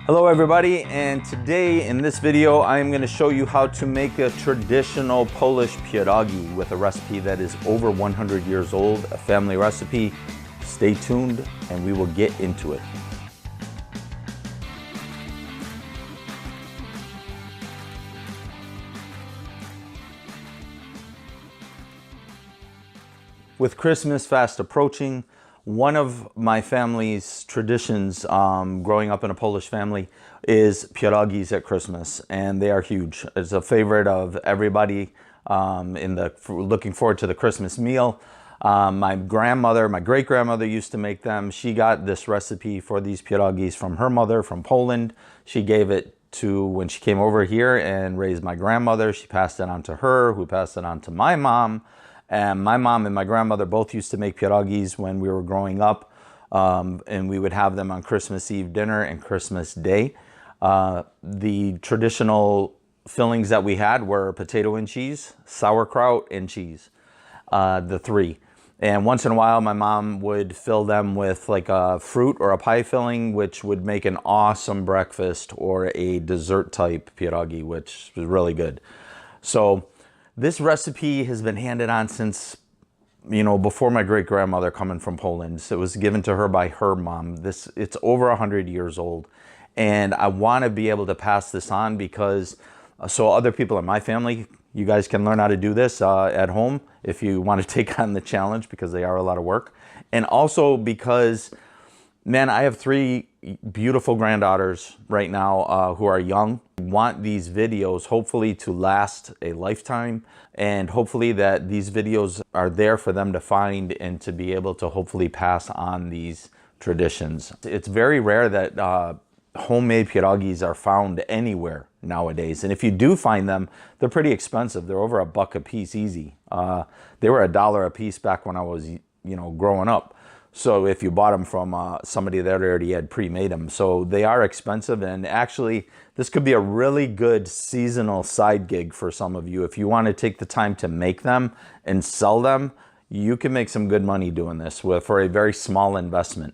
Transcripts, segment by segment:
Hello everybody, and today in this video I am going to show you how to make a traditional Polish pierogi with a recipe that is over 100 years old, a family recipe. Stay tuned and we will get into it. With Christmas fast approaching, one of my family's traditions growing up in a Polish family is pierogies at Christmas, and they are huge. It's a favorite of everybody looking forward to the Christmas meal. My grandmother, my great-grandmother used to make them. She got this recipe for these pierogies from her mother from Poland. She gave it to when she came over here and raised my grandmother. She passed it on to her, who passed it on to my mom. And my mom and my grandmother both used to make pierogies when we were growing up, and we would have them on Christmas Eve dinner and Christmas Day. The traditional fillings that we had were potato and cheese, sauerkraut, and cheese, the three. And once in a while, my mom would fill them with like a fruit or a pie filling, which would make an awesome breakfast or a dessert type pierogi, which was really good. So this recipe has been handed on since, before my great-grandmother coming from Poland. So it was given to her by her mom. It's over 100 years old. And I want to be able to pass this on because so other people in my family, you guys can learn how to do this at home if you want to take on the challenge, because they are a lot of work. And also because, man, I have three beautiful granddaughters right now who are young. I want these videos hopefully to last a lifetime, and hopefully that these videos are there for them to find and to be able to hopefully pass on these traditions. It's very rare that homemade pierogies are found anywhere nowadays, and if you do find them, they're pretty expensive. They're over $1 a piece easy. They were $1 a piece back when I was growing up. So if you bought them from somebody that already had pre-made them. So they are expensive, and actually this could be a really good seasonal side gig for some of you. If you want to take the time to make them and sell them, you can make some good money doing this for a very small investment.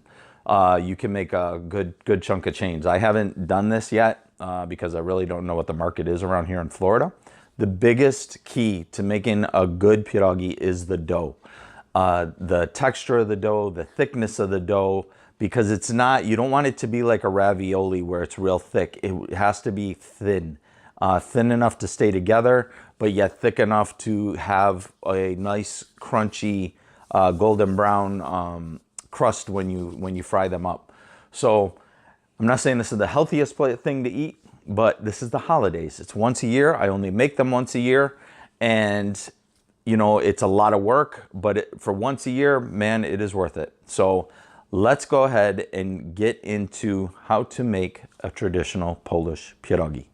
You can make a good chunk of change. I haven't done this yet because I really don't know what the market is around here in Florida. The biggest key to making a good pierogi is the dough. The texture of the dough, the thickness of the dough, because it's not, you don't want it to be like a ravioli where it's real thick. It has to be thin, thin enough to stay together, but yet thick enough to have a nice crunchy golden brown crust when you fry them up. So I'm not saying this is the healthiest thing to eat, but this is the holidays. It's once a year. I only make them once a year, and it's a lot of work, but for once a year, man, it is worth it. So let's go ahead and get into how to make a traditional Polish pierogi.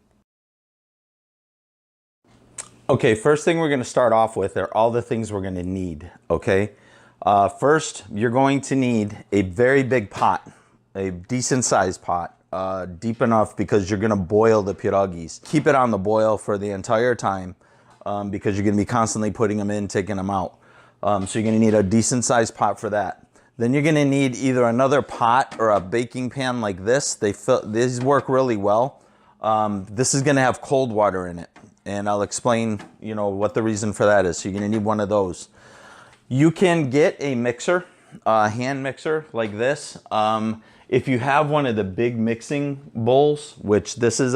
Okay, first thing we're going to start off with are all the things we're going to need, okay? First, you're going to need a very big pot, a decent sized pot, deep enough because you're going to boil the pierogis. Keep it on the boil for the entire time. Because you're going to be constantly putting them in, taking them out. So you're going to need a decent sized pot for that. Then you're going to need either another pot or a baking pan like this. These work really well. This is going to have cold water in it, and I'll explain what the reason for that is. So you're going to need one of those. You can get a mixer, a hand mixer like this. If you have one of the big mixing bowls, which this is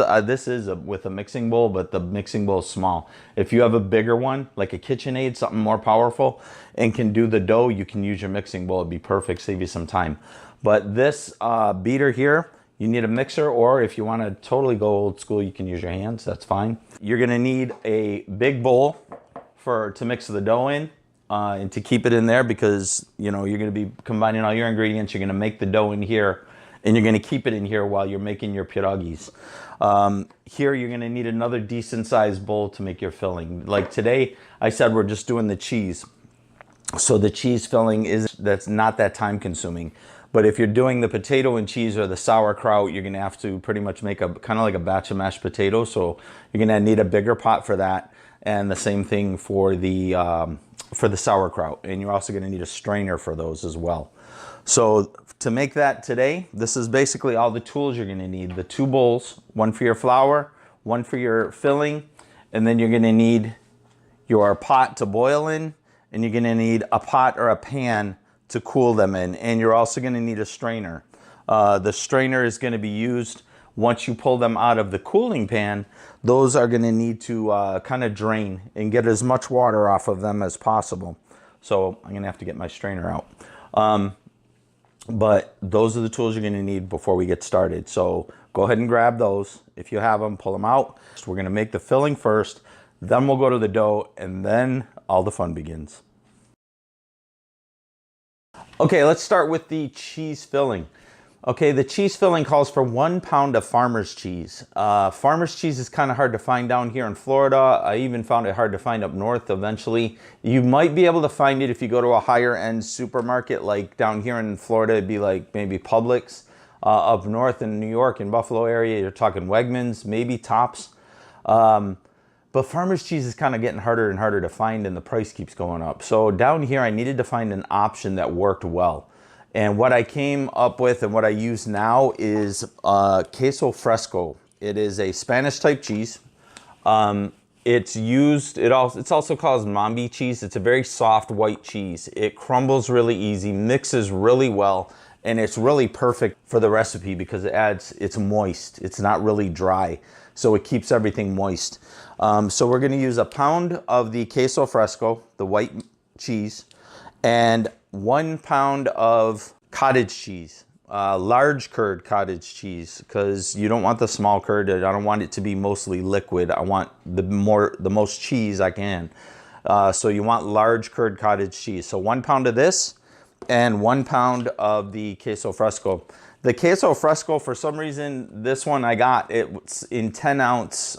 with a mixing bowl, but the mixing bowl is small. If you have a bigger one, like a KitchenAid, something more powerful, and can do the dough, you can use your mixing bowl. It'd be perfect, save you some time. But this beater here, you need a mixer, or if you want to totally go old school, you can use your hands. That's fine. You're going to need a big bowl to mix the dough in. And to keep it in there, because you're going to be combining all your ingredients. You're going to make the dough in here, and you're going to keep it in here while you're making your pierogis. Here you're going to need another decent sized bowl to make your filling. Like today, I said we're just doing the cheese. So the cheese filling that's not that time consuming. But if you're doing the potato and cheese or the sauerkraut, you're going to have to pretty much make a kind of like a batch of mashed potatoes. So you're going to need a bigger pot for that, and the same thing for the sauerkraut. And you're also going to need a strainer for those as well. So to make that today, this is basically all the tools you're gonna need. The 2 bowls, one for your flour, one for your filling, and then you're gonna need your pot to boil in, and you're gonna need a pot or a pan to cool them in, and you're also gonna need a strainer. The strainer is gonna be used once you pull them out of the cooling pan. Those are gonna need to kind of drain and get as much water off of them as possible. So I'm gonna have to get my strainer out. But those are the tools you're gonna need before we get started. So go ahead and grab those. If you have them, pull them out. So we're gonna make the filling first, then we'll go to the dough, and then all the fun begins. Okay, let's start with the cheese filling. Okay, the cheese filling calls for 1 pound of farmer's cheese. Farmer's cheese is kind of hard to find down here in Florida. I even found it hard to find up north eventually. You might be able to find it if you go to a higher end supermarket, like down here in Florida, it'd be like maybe Publix. Up north in New York and Buffalo area, you're talking Wegmans, maybe Tops. But farmer's cheese is kind of getting harder and harder to find, and the price keeps going up. So down here, I needed to find an option that worked well. And what I came up with and what I use now is queso fresco. It is a Spanish type cheese. It's also called mambi cheese. It's a very soft white cheese. It crumbles really easy, mixes really well, and it's really perfect for the recipe because it's moist. It's not really dry, so it keeps everything moist. So we're gonna use 1 pound of the queso fresco, the white cheese, and 1 pound of cottage cheese, large curd cottage cheese, because you don't want the small curd. I don't want it to be mostly liquid. I want the most cheese I can. So you want large curd cottage cheese. So 1 pound of this and 1 pound of the queso fresco. The queso fresco, for some reason, this one I got, it's in 10 ounce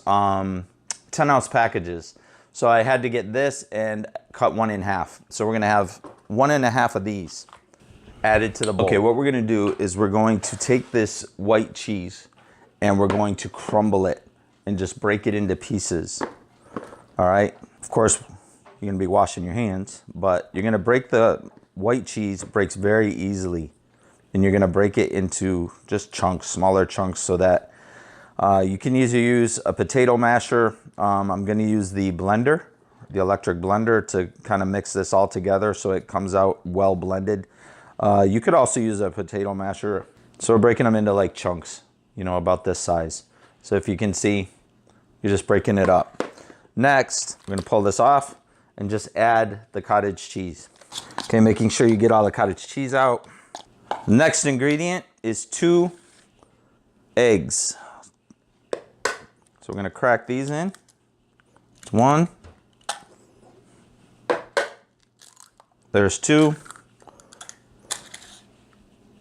packages. So I had to get this and cut 1 in half. So we're gonna have 1 and a half of these added to the bowl. Okay, what we're gonna do is we're going to take this white cheese and we're going to crumble it and just break it into pieces. All right, of course, you're gonna be washing your hands, but you're gonna break the white cheese, it breaks very easily. And you're gonna break it into just chunks, smaller chunks, so that you can either use a potato masher. I'm gonna use the blender, the electric blender, to kind of mix this all together so it comes out well blended. You could also use a potato masher. So we're breaking them into like chunks, you know, about this size. So if you can see, you're just breaking it up. Next, we're gonna pull this off and just add the cottage cheese. Okay, making sure you get all the cottage cheese out. Next ingredient is 2 eggs. So we're gonna crack these in. 1. There's 2.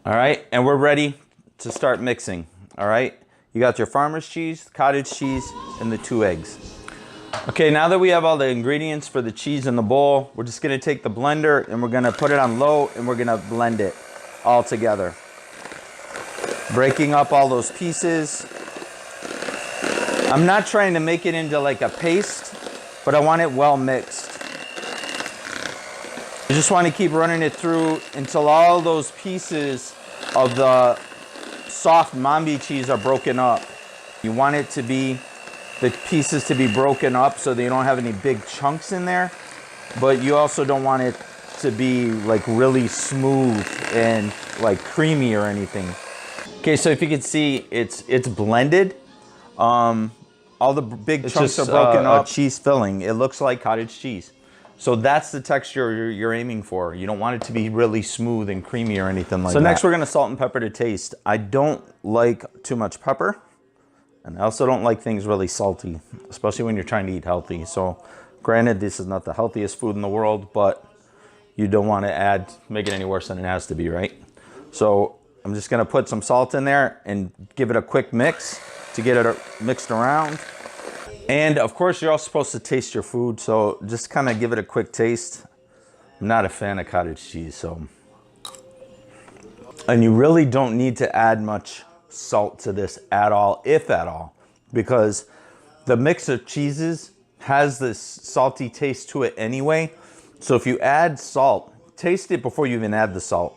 All right, and we're ready to start mixing. All right, you got your farmer's cheese, cottage cheese, and the 2 eggs. Okay, now that we have all the ingredients for the cheese in the bowl, we're just gonna take the blender and we're gonna put it on low and we're gonna blend it all together. Breaking up all those pieces. I'm not trying to make it into like a paste, but I want it well mixed. You just want to keep running it through until all those pieces of the soft mambi cheese are broken up. You want it to be, the pieces to be broken up so that you don't have any big chunks in there, but you also don't want it to be like really smooth and like creamy or anything. Okay, so if you can see, it's blended. All the big chunks are broken up. Cheese filling. It looks like cottage cheese. So that's the texture you're aiming for. You don't want it to be really smooth and creamy or anything like that. So next we're gonna salt and pepper to taste. I don't like too much pepper, and I also don't like things really salty, especially when you're trying to eat healthy. So granted, this is not the healthiest food in the world, but you don't want to make it any worse than it has to be, right? So I'm just gonna put some salt in there and give it a quick mix to get it mixed around. And of course, you're all supposed to taste your food, so just kind of give it a quick taste. I'm not a fan of cottage cheese, so. And you really don't need to add much salt to this at all, if at all, because the mix of cheeses has this salty taste to it anyway. So if you add salt, taste it before you even add the salt.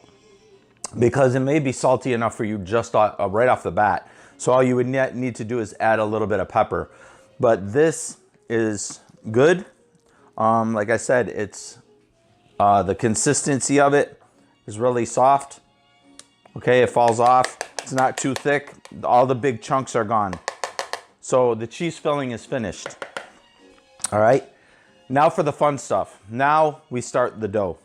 because it may be salty enough for you just right off the bat. So all you would need to do is add a little bit of pepper. But this is good. Like I said, it's the consistency of it is really soft. Okay, it falls off. It's not too thick. All the big chunks are gone. So the cheese filling is finished. All right, now for the fun stuff. Now we start the dough.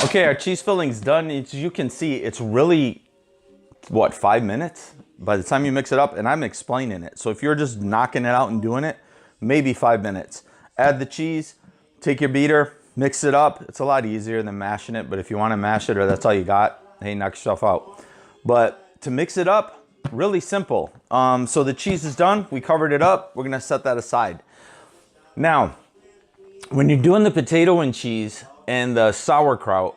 Okay, our cheese filling's done. As you can see, it's really, what, 5 minutes? By the time you mix it up, and I'm explaining it. So if you're just knocking it out and doing it, maybe 5 minutes. Add the cheese, take your beater, mix it up. It's a lot easier than mashing it, but if you want to mash it or that's all you got, hey, knock yourself out. But to mix it up, really simple. So the cheese is done. We covered it up. We're gonna set that aside. Now, when you're doing the potato and cheese and the sauerkraut,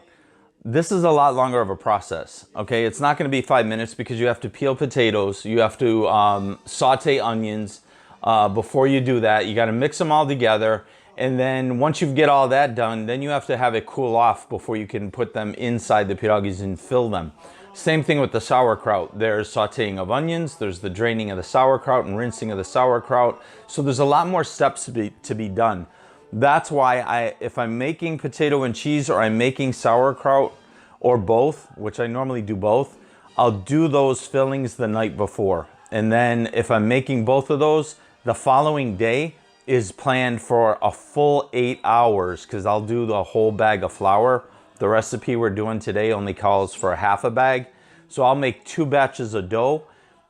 this is a lot longer of a process, okay? It's not gonna be 5 minutes because you have to peel potatoes, you have to saute onions. Before you do that, you gotta mix them all together. And then once you get all that done, then you have to have it cool off before you can put them inside the pierogies and fill them. Same thing with the sauerkraut. There's sauteing of onions, there's the draining of the sauerkraut and rinsing of the sauerkraut. So there's a lot more steps to be done. That's why if I'm making potato and cheese or I'm making sauerkraut or both, which I normally do both, I'll do those fillings the night before. And then if I'm making both of those, the following day is planned for a full 8 hours because I'll do the whole bag of flour. The recipe we're doing today only calls for half a bag. So I'll make 2 batches of dough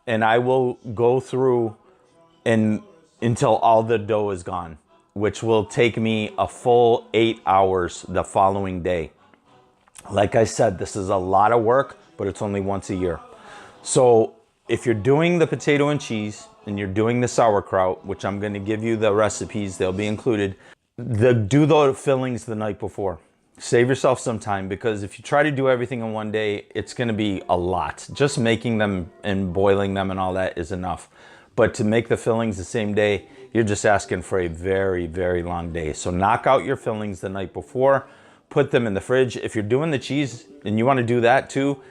and I will go through until all the dough is gone, which will take me a full 8 hours the following day. Like I said, this is a lot of work, but it's only once a year. So if you're doing the potato and cheese and you're doing the sauerkraut, which I'm going to give you the recipes, they'll be included, do the fillings the night before. Save yourself some time because if you try to do everything in one day, it's going to be a lot. Just making them and boiling them and all that is enough. But to make the fillings the same day, you're just asking for a very, very long day. So knock out your fillings the night before, put them in the fridge. If you're doing the cheese and you want to do that too,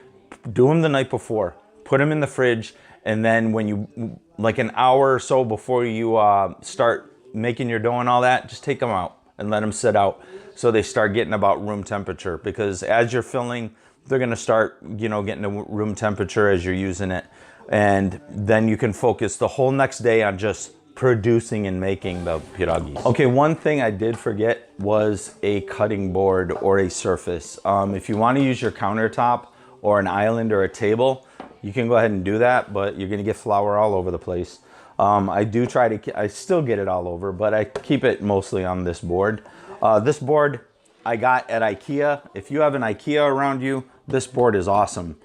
do them the night before. Put them in the fridge, and then when you, like an hour or so before you start making your dough and all that, just take them out and let them sit out so they start getting about room temperature. Because as you're filling, they're gonna start, you know, getting to room temperature as you're using it. And then you can focus the whole next day on just producing and making the pierogies. Okay, one thing I did forget was a cutting board or a surface. If you wanna use your countertop or an island or a table, you can go ahead and do that, but you're gonna get flour all over the place. I still get it all over, but I keep it mostly on this board. This board I got at IKEA. If you have an IKEA around you, this board is awesome.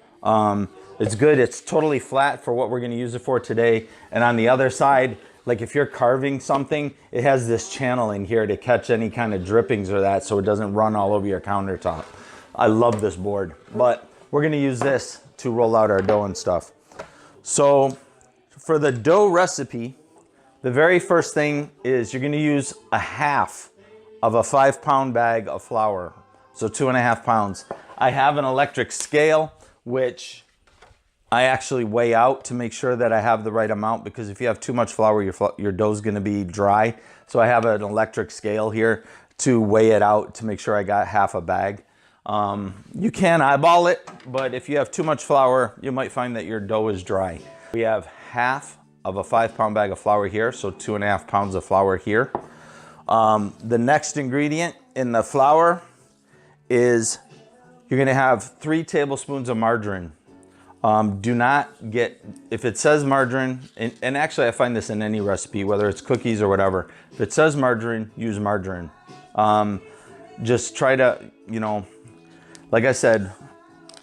It's good, it's totally flat for what we're gonna use it for today. And on the other side, like if you're carving something, it has this channel in here to catch any kind of drippings or that so it doesn't run all over your countertop. I love this board, but we're gonna use this to roll out our dough and stuff. So for the dough recipe, the very first thing is you're gonna use a half of a 5-pound bag of flour. So 2.5 pounds. I have an electric scale, which I actually weigh out to make sure that I have the right amount, because if you have too much flour, your dough's gonna be dry. So I have an electric scale here to weigh it out to make sure I got half a bag. You can eyeball it, but if you have too much flour, you might find that your dough is dry. We have half of a 5-pound bag of flour here, so 2.5 pounds of flour here. The next ingredient in the flour is you're gonna have 3 tablespoons of margarine. Do not get, if it says margarine, and actually I find this in any recipe, whether it's cookies or whatever, if it says margarine, use margarine. Just try to, you know, like I said,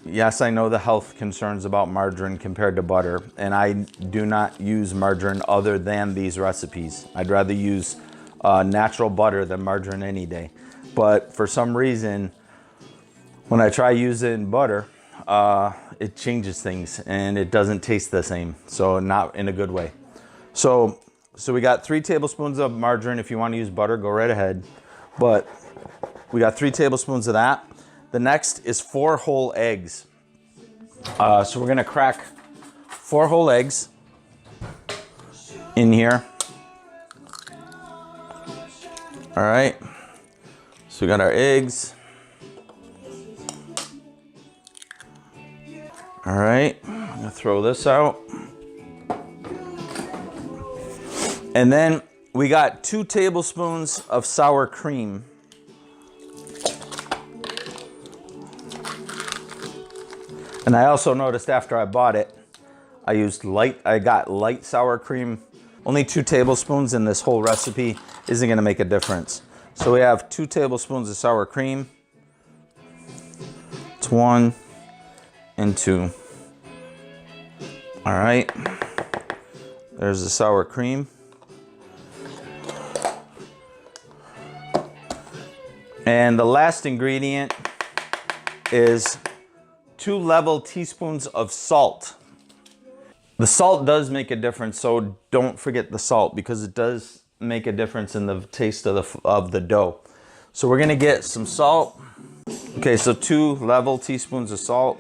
yes, I know the health concerns about margarine compared to butter, and I do not use margarine other than these recipes. I'd rather use natural butter than margarine any day. But for some reason, when I try using butter, it changes things and it doesn't taste the same. So not in a good way. So we got 3 tablespoons of margarine. If you want to use butter, go right ahead. But we got 3 tablespoons of that. The next is 4 whole eggs. So we're gonna crack 4 whole eggs in here. All right, so we got our eggs. All right, I'm gonna throw this out. And then we got 2 tablespoons of sour cream. And I also noticed after I bought it, I got light sour cream. Only 2 tablespoons in this whole recipe isn't gonna make a difference. So we have 2 tablespoons of sour cream. It's 1 and 2. All right, there's the sour cream. And the last ingredient is 2 level teaspoons of salt. The salt does make a difference, so don't forget the salt because it does make a difference in the taste of the dough. So we're gonna get some salt. Okay, so 2 level teaspoons of salt.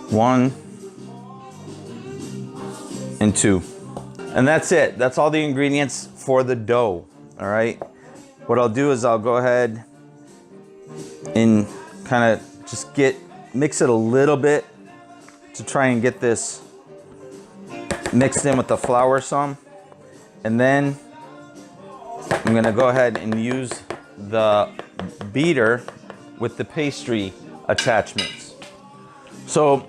1 and 2. And that's it. That's all the ingredients for the dough, all right? What I'll do is I'll go ahead and kind of just mix it a little bit to try and get this mixed in with the flour some. And then I'm gonna go ahead and use the beater with the pastry attachments. So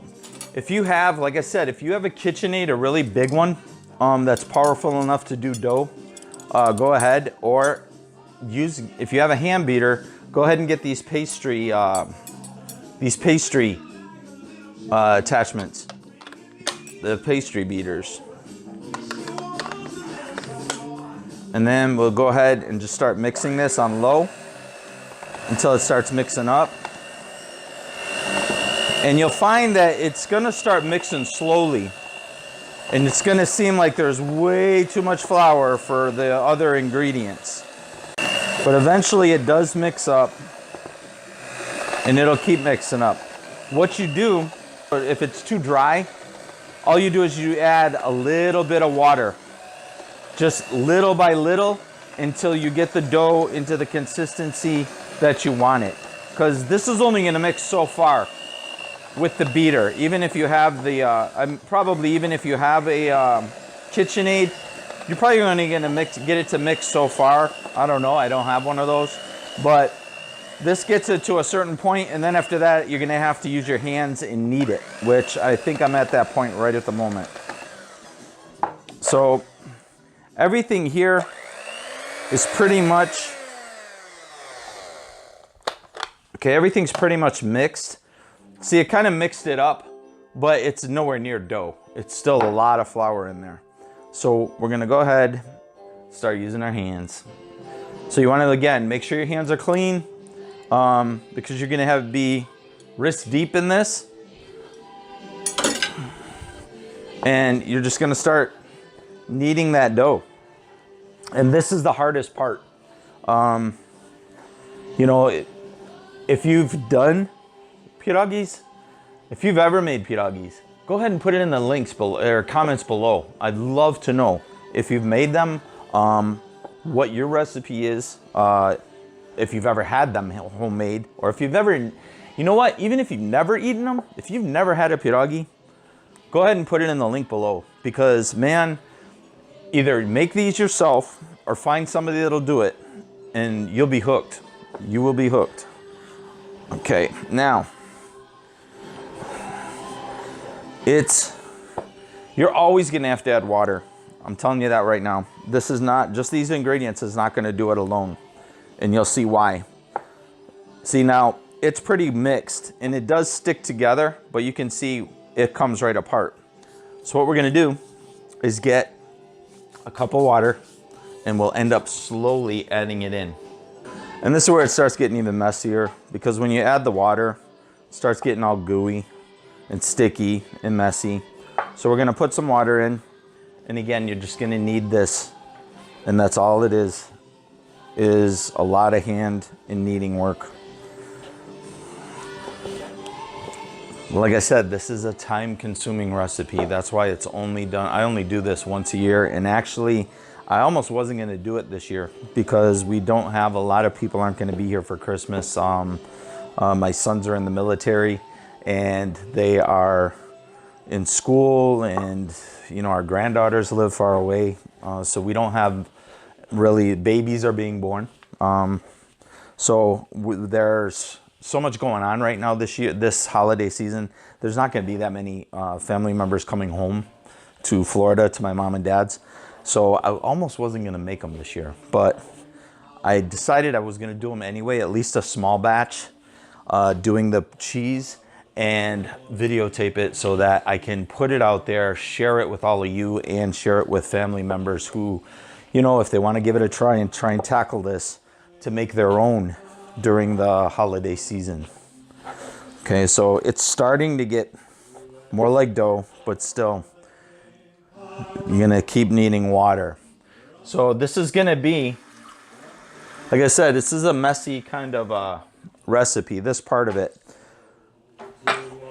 if you have, like I said, if you have a KitchenAid, a really big one, that's powerful enough to do dough, go ahead, or if you have a hand beater, go ahead and get these pastry attachments, the pastry beaters. And then we'll go ahead and just start mixing this on low until it starts mixing up. And you'll find that it's gonna start mixing slowly. And it's gonna seem like there's way too much flour for the other ingredients. But eventually it does mix up and it'll keep mixing up. What you do, if it's too dry, all you do is you add a little bit of water, just little by little until you get the dough into the consistency that you want it. Because this is only gonna mix so far with the beater. Even if you have the, even if you have a KitchenAid, you're probably only gonna get it to mix so far. I don't know, I don't have one of those. But this gets it to a certain point, and then after that, you're gonna have to use your hands and knead it, which I think I'm at that point right at the moment. So everything here is pretty much, okay, everything's pretty much mixed. See, it kind of mixed it up, but it's nowhere near dough. It's still a lot of flour in there. So we're gonna go ahead, start using our hands. So you wanna, again, make sure your hands are clean because you're gonna be wrist deep in this. And you're just gonna start kneading that dough. And this is the hardest part. You know, if you've done pierogies, if you've ever made pierogies, go ahead and put it in the links below or comments below. I'd love to know if you've made them, what your recipe is, if you've ever had them homemade, or if you've ever, you know what, even if you've never eaten them, if you've never had a pierogi, go ahead and put it in the link below. Because man, either make these yourself or find somebody that'll do it and you'll be hooked. You will be hooked. Okay, now, you're always gonna have to add water. I'm telling you that right now. This is not, just these ingredients is not gonna do it alone. And you'll see why. See now, it's pretty mixed and it does stick together, but you can see it comes right apart. So what we're gonna do is get a cup of water and we'll end up slowly adding it in. And this is where it starts getting even messier because when you add the water, it starts getting all gooey and sticky and messy. So we're gonna put some water in, and again, you're just gonna knead this, and that's all it is is a lot of hand and kneading work. Like I said, this is a time-consuming recipe. That's why it's only done, I only do this once a year. And actually, I almost wasn't gonna do it this year because we don't have, a lot of people aren't gonna be here for Christmas. My sons are in the military and they are in school, and you know, our granddaughters live far away. So we don't have really, babies are being born. There's so much going on right now this year, this holiday season. There's not going to be that many family members coming home to Florida, to my mom and dad's. So I almost wasn't going to make them this year, but I decided I was going to do them anyway, at least a small batch, doing the cheese, and videotape it so that I can put it out there, share it with all of you, and share it with family members who, you know, if they want to give it a try and tackle this to make their own during the holiday season. Okay, so it's starting to get more like dough, but still, you're gonna keep needing water. So this is gonna be, like I said, this is a messy kind of recipe, this part of it.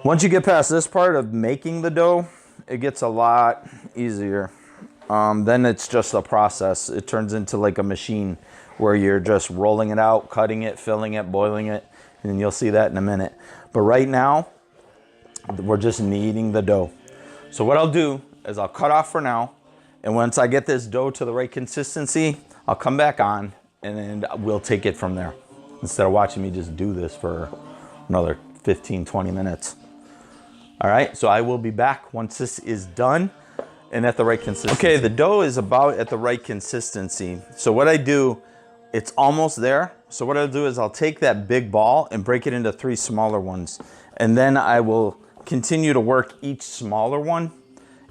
Once you get past this part of making the dough, it gets a lot easier. Then it's just a process. It turns into like a machine where you're just rolling it out, cutting it, filling it, boiling it, and you'll see that in a minute. But right now, we're just kneading the dough. So what I'll do is I'll cut off for now, and once I get this dough to the right consistency, I'll come back on, and then we'll take it from there, instead of watching me just do this for another 15, 20 minutes. All right, so I will be back once this is done and at the right consistency. Okay, the dough is about at the right consistency. So what I do, it's almost there. So what I'll do is I'll take that big ball and break it into 3 smaller ones. And then I will continue to work each smaller one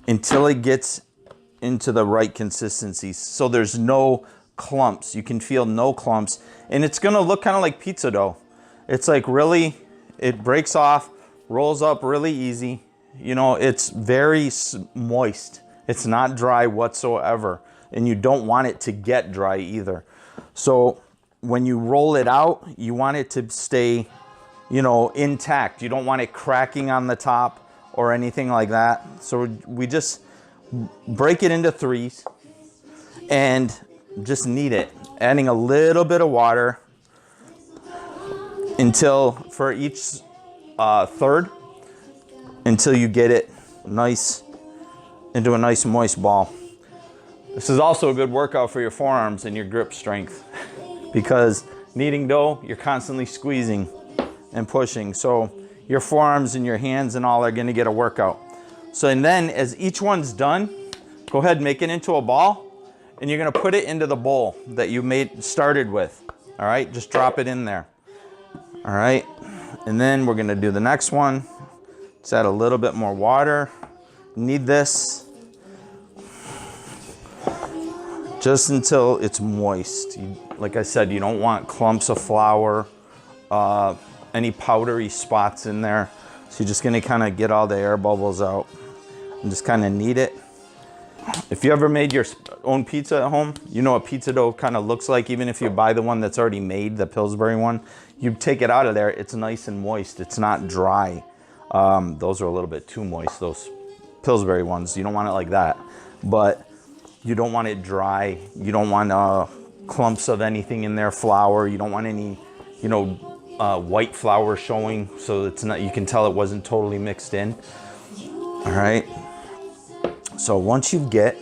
until it gets into the right consistency. So there's no clumps. You can feel no clumps. And it's gonna look kind of like pizza dough. It's like really, it breaks off, rolls up really easy. You know, it's very moist. It's not dry whatsoever. And you don't want it to get dry either. So when you roll it out, you want it to stay, you know, intact. You don't want it cracking on the top or anything like that. So we just break it into 3s and just knead it, adding a little bit of water until, for each third, until you get it nice into a nice moist ball. This is also a good workout for your forearms and your grip strength, because kneading dough, you're constantly squeezing and pushing. So your forearms and your hands and all are gonna get a workout. So, and then as each one's done, go ahead and make it into a ball, and you're gonna put it into the bowl that you started with. All right, just drop it in there. All right, and then we're gonna do the next one. Let's add a little bit more water. Knead this just until it's moist. Like I said, you don't want clumps of flour, any powdery spots in there. So you're just gonna kind of get all the air bubbles out and just kind of knead it. If you ever made your own pizza at home, you know what pizza dough kind of looks like. Even if you buy the one that's already made, the Pillsbury one, you take it out of there, it's nice and moist. It's not dry. Those are a little bit too moist, those Pillsbury ones. You don't want it like that. But you don't want it dry. You don't want clumps of anything in there, flour. You don't want any, you know, white flour showing, so it's not, you can tell it wasn't totally mixed in. All right. So once you get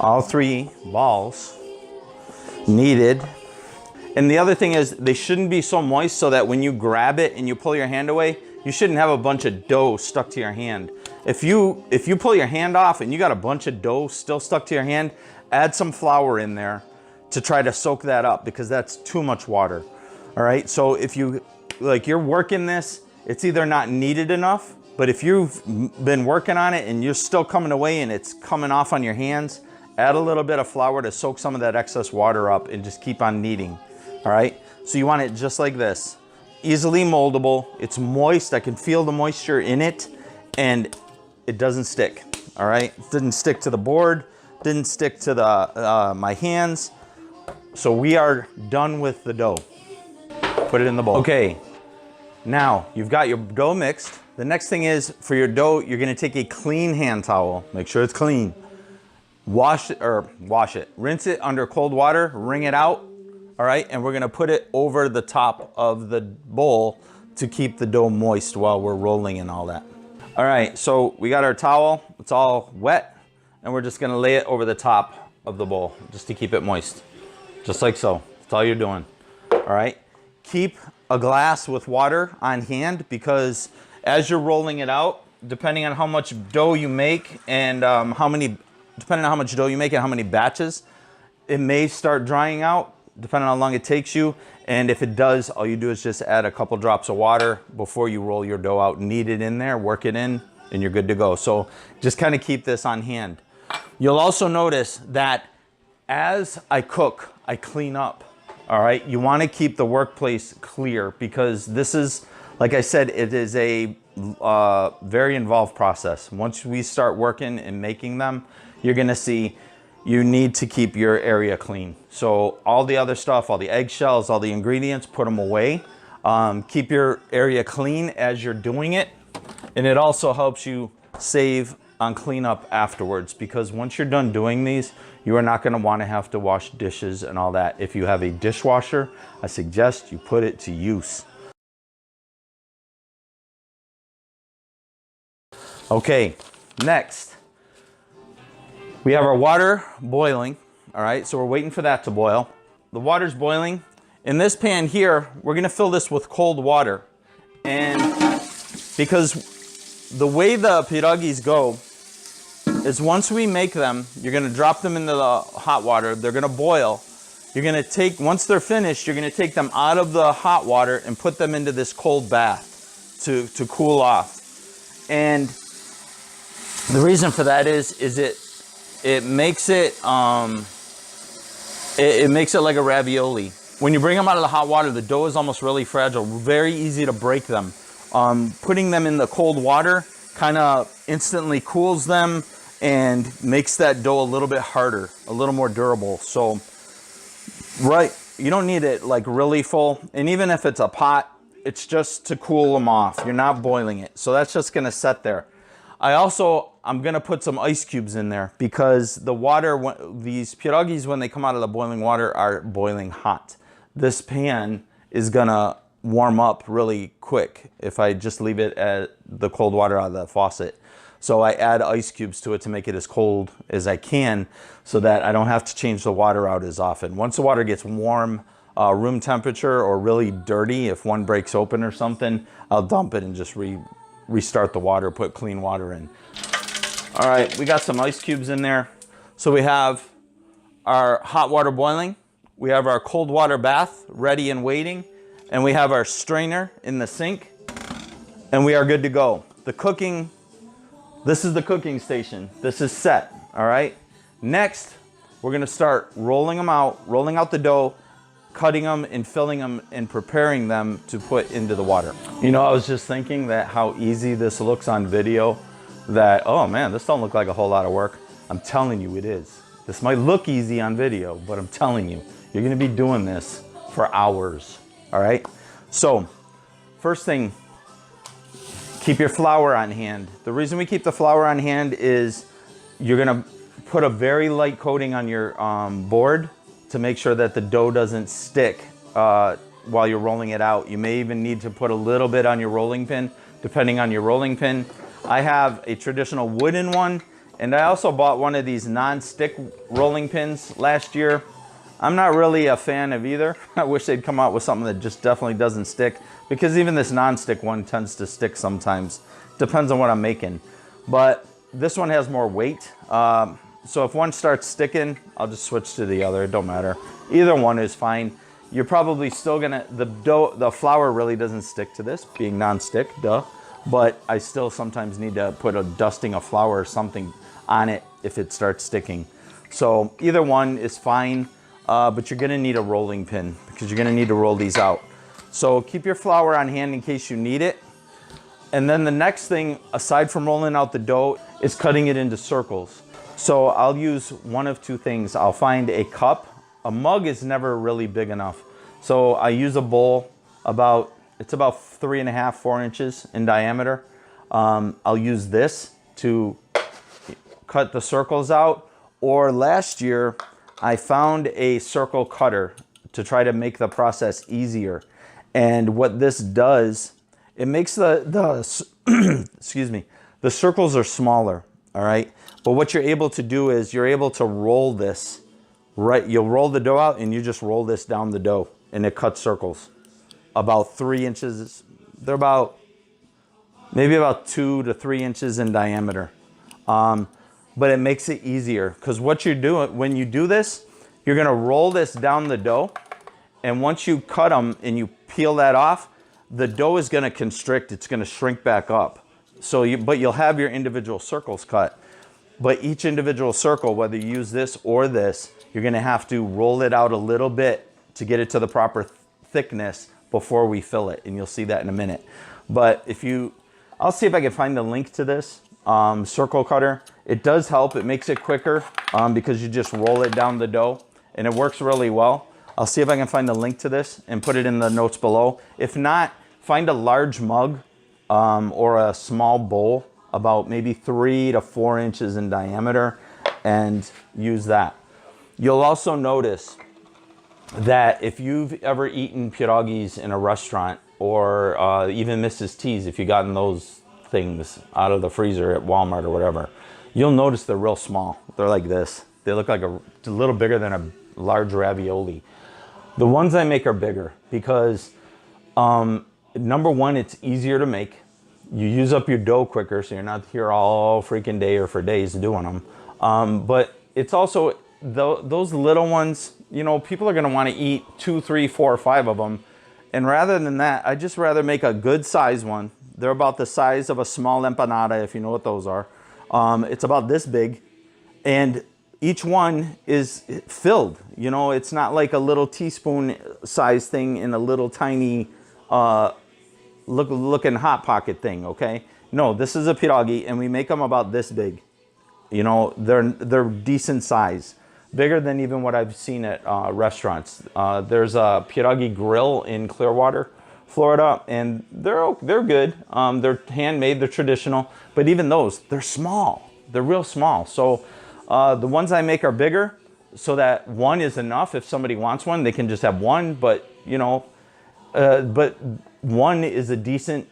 all 3 balls kneaded, and the other thing is they shouldn't be so moist so that when you grab it and you pull your hand away, you shouldn't have a bunch of dough stuck to your hand. If you pull your hand off and you got a bunch of dough still stuck to your hand, add some flour in there to try to soak that up, because that's too much water. All right, so if you, like, you're working this, it's either not kneaded enough, but if you've been working on it and you're still coming away and it's coming off on your hands, add a little bit of flour to soak some of that excess water up and just keep on kneading. All right, so you want it just like this. Easily moldable, it's moist, I can feel the moisture in it, and it doesn't stick. All right, it didn't stick to the board, didn't stick to the my hands. So we are done with the dough. Put it in the bowl. Okay, now you've got your dough mixed. The next thing is, for your dough, you're gonna take a clean hand towel. Make sure it's clean. Wash it. Rinse it under cold water, wring it out, all right? And we're gonna put it over the top of the bowl to keep the dough moist while we're rolling and all that. All right, so we got our towel. It's all wet, and we're just gonna lay it over the top of the bowl just to keep it moist. Just like so. That's all you're doing, all right? Keep a glass with water on hand, because as you're rolling it out, depending on how much dough you make and depending on how much dough you make and how many batches, it may start drying out, depending on how long it takes you. And if it does, all you do is just add a couple drops of water before you roll your dough out. Knead it in there, work it in, and you're good to go. So just kind of keep this on hand. You'll also notice that as I cook, I clean up. All right, you want to keep the workplace clear, because this is, like I said, it is a very involved process. Once we start working and making them, you're gonna see you need to keep your area clean. So all the other stuff, all the eggshells, all the ingredients, put them away. Keep your area clean as you're doing it. And it also helps you save on cleanup afterwards, because once you're done doing these, you are not going to want to have to wash dishes and all that. If you have a dishwasher, I suggest you put it to use. Okay, next, we have our water boiling. All right, so we're waiting for that to boil. The water's boiling. In this pan here, we're gonna fill this with cold water. And because the way the pierogies go is, once we make them, you're gonna drop them into the hot water. They're gonna boil. You're gonna take, once they're finished, you're gonna take them out of the hot water and put them into this cold bath to cool off. And the reason for that is it makes it it makes it like a ravioli. When you bring them out of the hot water, the dough is almost really fragile, very easy to break them. Putting them in the cold water kind of instantly cools them and makes that dough a little bit harder, a little more durable. So, right, you don't need it like really full. And even if it's a pot, it's just to cool them off. You're not boiling it. So that's just gonna set there. I'm gonna put some ice cubes in there, because the water, these pierogies, when they come out of the boiling water, are boiling hot. This pan is gonna warm up really quick if I just leave it at the cold water out of the faucet. So I add ice cubes to it to make it as cold as I can, so that I don't have to change the water out as often. Once the water gets warm, room temperature, or really dirty, if one breaks open or something, I'll dump it and just restart the water, put clean water in. All right, we got some ice cubes in there. So we have our hot water boiling, we have our cold water bath ready and waiting, and we have our strainer in the sink, and we are good to go. The cooking, this is the cooking station. This is set, all right? Next, we're gonna start rolling them out, rolling out the dough, cutting them and filling them and preparing them to put into the water. You know, I was just thinking that how easy this looks on video, that, oh man, this don't look like a whole lot of work. I'm telling you it is. This might look easy on video, but I'm telling you, you're gonna be doing this for hours, all right? So, first thing, keep your flour on hand. The reason we keep the flour on hand is you're gonna put a very light coating on your board to make sure that the dough doesn't stick while you're rolling it out. You may even need to put a little bit on your rolling pin, depending on your rolling pin. I have a traditional wooden one, and I also bought one of these non-stick rolling pins last year. I'm not really a fan of either. I wish they'd come out with something that just definitely doesn't stick, because even this non-stick one tends to stick sometimes. Depends on what I'm making. But this one has more weight. So if one starts sticking, I'll just switch to the other, it don't matter. Either one is fine. You're probably still gonna, the flour really doesn't stick to this, being non-stick, duh. But I still sometimes need to put a dusting of flour or something on it if it starts sticking. So either one is fine, but you're gonna need a rolling pin, because you're gonna need to roll these out. So keep your flour on hand in case you need it. And then the next thing, aside from rolling out the dough, is cutting it into circles. So I'll use one of two things. I'll find a cup. A mug is never really big enough. So I use a bowl it's about 3.5, 4 inches in diameter. I'll use this to cut the circles out. Or last year, I found a circle cutter to try to make the process easier. And what this does, it makes excuse me, the circles are smaller, all right? But what you're able to do is you're able to roll this, right? You'll roll the dough out and you just roll this down the dough and it cuts circles. About 3 inches, they're maybe about 2 to 3 inches in diameter. But it makes it easier because what you're doing, when you do this, you're gonna roll this down the dough, and once you cut them and you peel that off, the dough is gonna constrict, it's gonna shrink back up. But you'll have your individual circles cut. But each individual circle, whether you use this or this, you're gonna have to roll it out a little bit to get it to the proper thickness before we fill it, and you'll see that in a minute. But I'll see if I can find the link to this circle cutter. It does help, it makes it quicker because you just roll it down the dough, and it works really well. I'll see if I can find the link to this and put it in the notes below. If not, find a large mug or a small bowl about maybe 3 to 4 inches in diameter and use that. You'll also notice that if you've ever eaten pierogies in a restaurant or even Mrs. T's, if you've gotten those things out of the freezer at Walmart or whatever, you'll notice they're real small. They're like this. They look like a little bigger than a large ravioli. The ones I make are bigger because number one, it's easier to make. You use up your dough quicker, so you're not here all freaking day or for days doing them. But it's also, those little ones, you know, people are gonna wanna eat 2, 3, 4, 5 of them. And rather than that, I just rather make a good size one. They're about the size of a small empanada, if you know what those are. It's about this big, and each one is filled. You know, it's not like a little teaspoon size thing in a little tiny looking Hot Pocket thing, okay? No, this is a pierogi, and we make them about this big. You know, they're decent size. Bigger than even what I've seen at restaurants. There's a pierogi grill in Clearwater, Florida, and they're good. They're handmade, they're traditional, but even those, they're small. They're real small. So the ones I make are bigger, so that one is enough. If somebody wants one, they can just have one. But you know, but one is a decent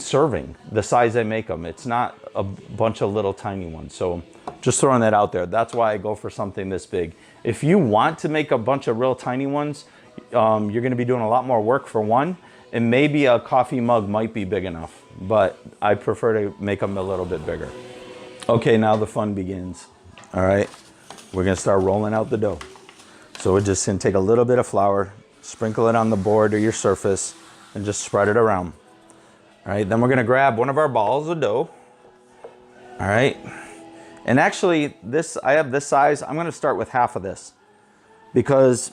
serving. The size I make them, it's not a bunch of little tiny ones. So just throwing that out there. That's why I go for something this big. If you want to make a bunch of real tiny ones, you're going to be doing a lot more work for one, and maybe a coffee mug might be big enough, but I prefer to make them a little bit bigger. Okay, now the fun begins. All right, we're going to start rolling out the dough. So we're just going to take a little bit of flour, sprinkle it on the board or your surface, and just spread it around. All right, then we're going to grab one of our balls of dough. All right, and actually I have this size. I'm going to start with half of this because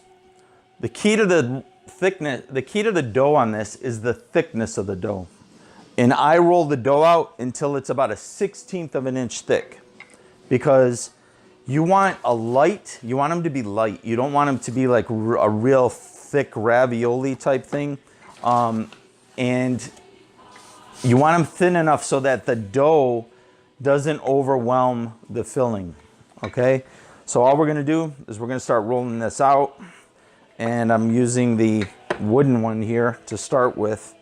the key to the thickness, the key to the dough on this is the thickness of the dough. And I roll the dough out until it's about 1/16 of an inch thick, because you want them to be light. You don't want them to be like a real thick ravioli type thing. And you want them thin enough so that the dough doesn't overwhelm the filling, okay? So all we're gonna do is we're gonna start rolling this out. And I'm using the wooden one here to start with.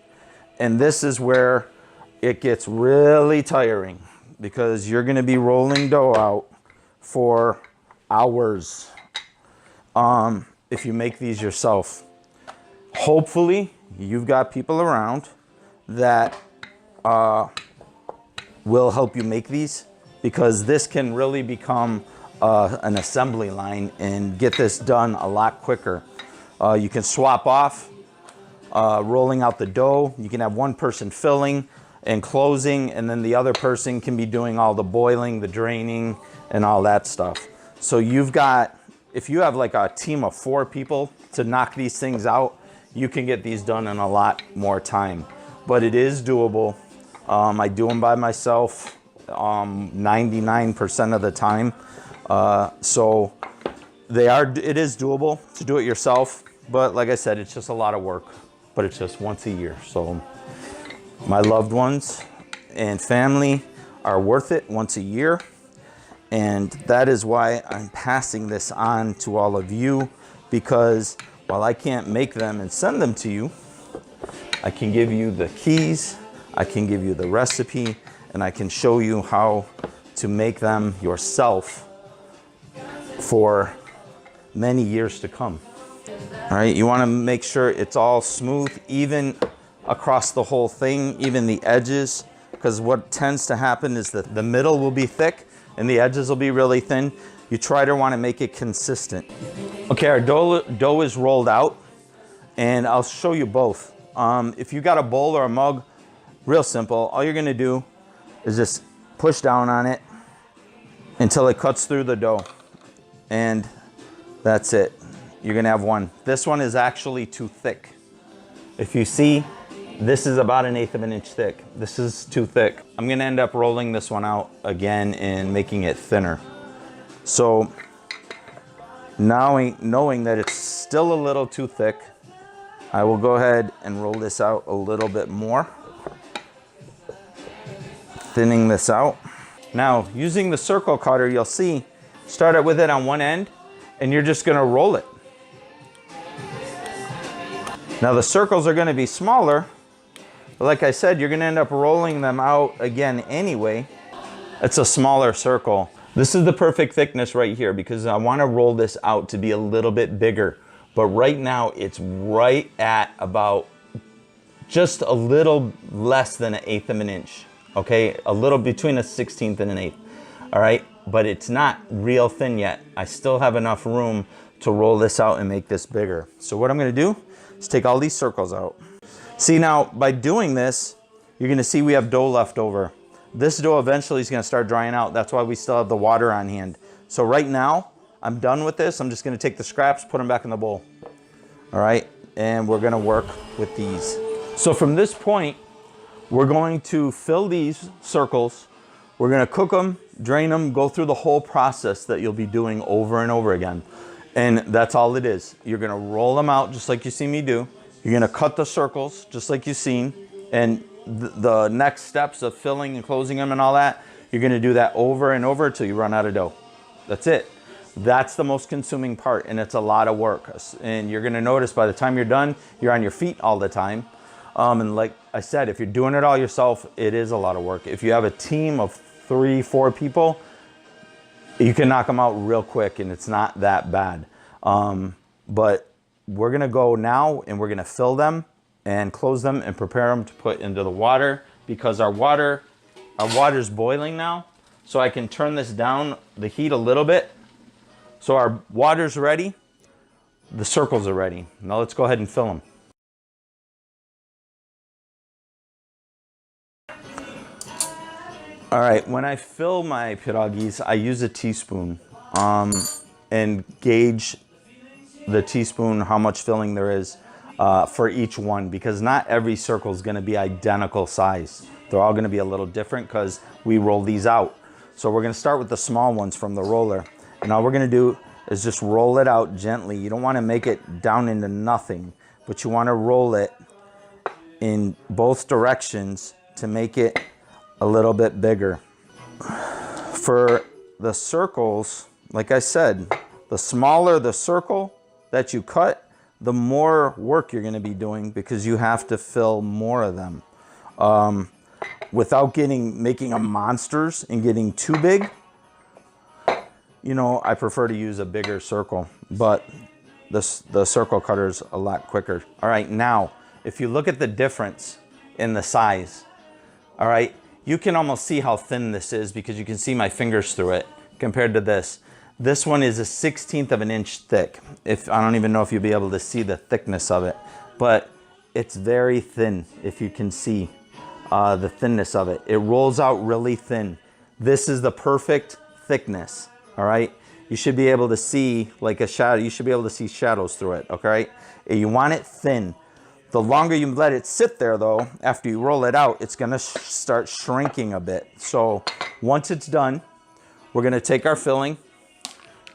And this is where it gets really tiring, because you're gonna be rolling dough out for hours if you make these yourself. Hopefully you've got people around that will help you make these, because this can really become an assembly line and get this done a lot quicker. You can swap off rolling out the dough. You can have one person filling and closing, and then the other person can be doing all the boiling, the draining, and all that stuff. So if you have like a team of 4 people to knock these things out, you can get these done in a lot more time. But it is doable. I do them by myself 99% of the time. So it is doable to do it yourself, but like I said, it's just a lot of work, but it's just once a year. So my loved ones and family are worth it once a year. And that is why I'm passing this on to all of you, because while I can't make them and send them to you, I can give you the keys, I can give you the recipe, and I can show you how to make them yourself for many years to come. All right, you want to make sure it's all smooth, even across the whole thing, even the edges, because what tends to happen is that the middle will be thick and the edges will be really thin. You try to want to make it consistent. Okay, our dough is rolled out, and I'll show you both. If you got a bowl or a mug, real simple. All you're gonna do is just push down on it until it cuts through the dough. And that's it. You're gonna have one. This one is actually too thick. If you see, this is about 1/8 of an inch thick. This is too thick. I'm gonna end up rolling this one out again and making it thinner. So now, knowing that it's still a little too thick, I will go ahead and roll this out a little bit more, thinning this out. Now, using the circle cutter, you'll see, start it with it on one end, and you're just gonna roll it. Now the circles are gonna be smaller, but like I said, you're gonna end up rolling them out again anyway. It's a smaller circle. This is the perfect thickness right here, because I wanna roll this out to be a little bit bigger. But right now it's right at about just a little less than 1/8 of an inch. Okay, a little between a 1/16 and an 1/8. All right, but it's not real thin yet. I still have enough room to roll this out and make this bigger. So what I'm gonna do is take all these circles out. See, now by doing this, you're gonna see we have dough left over. This dough eventually is gonna start drying out. That's why we still have the water on hand. So right now, I'm done with this. I'm just gonna take the scraps, put them back in the bowl. All right, and we're gonna work with these. So from this point, we're going to fill these circles. We're gonna cook them, drain them, go through the whole process that you'll be doing over and over again. And that's all it is. You're gonna roll them out just like you see me do. You're gonna cut the circles just like you've seen. And the next steps of filling and closing them and all that, you're gonna do that over and over until you run out of dough. That's it. That's the most consuming part, and it's a lot of work. And you're gonna notice by the time you're done, you're on your feet all the time. And like I said, if you're doing it all yourself, it is a lot of work. If you have a team of 3, 4 people, you can knock them out real quick and it's not that bad. But we're gonna go now and we're gonna fill them and close them and prepare them to put into the water, because our water's boiling now. So I can turn this down, the heat a little bit. So our water's ready, the circles are ready. Now let's go ahead and fill them. All right, when I fill my pierogies, I use a teaspoon and gauge the teaspoon how much filling there is for each one, because not every circle is gonna be identical size. They're all gonna be a little different because we roll these out. So we're gonna start with the small ones from the roller. And all we're gonna do is just roll it out gently. You don't wanna make it down into nothing, but you wanna roll it in both directions to make it a little bit bigger. For the circles, like I said, the smaller the circle that you cut, the more work you're gonna be doing, because you have to fill more of them. Without making them monsters and getting too big, you know, I prefer to use a bigger circle, but the circle cutter's a lot quicker. All right, now, if you look at the difference in the size, all right, you can almost see how thin this is because you can see my fingers through it compared to this. This one is a 1/16 of an inch thick. I don't even know if you'll be able to see the thickness of it, but it's very thin if you can see the thinness of it. It rolls out really thin. This is the perfect thickness, all right? You should be able to see like a shadow. You should be able to see shadows through it, okay? You want it thin. The longer you let it sit there though, after you roll it out, it's gonna start shrinking a bit. So once it's done, we're gonna take our filling.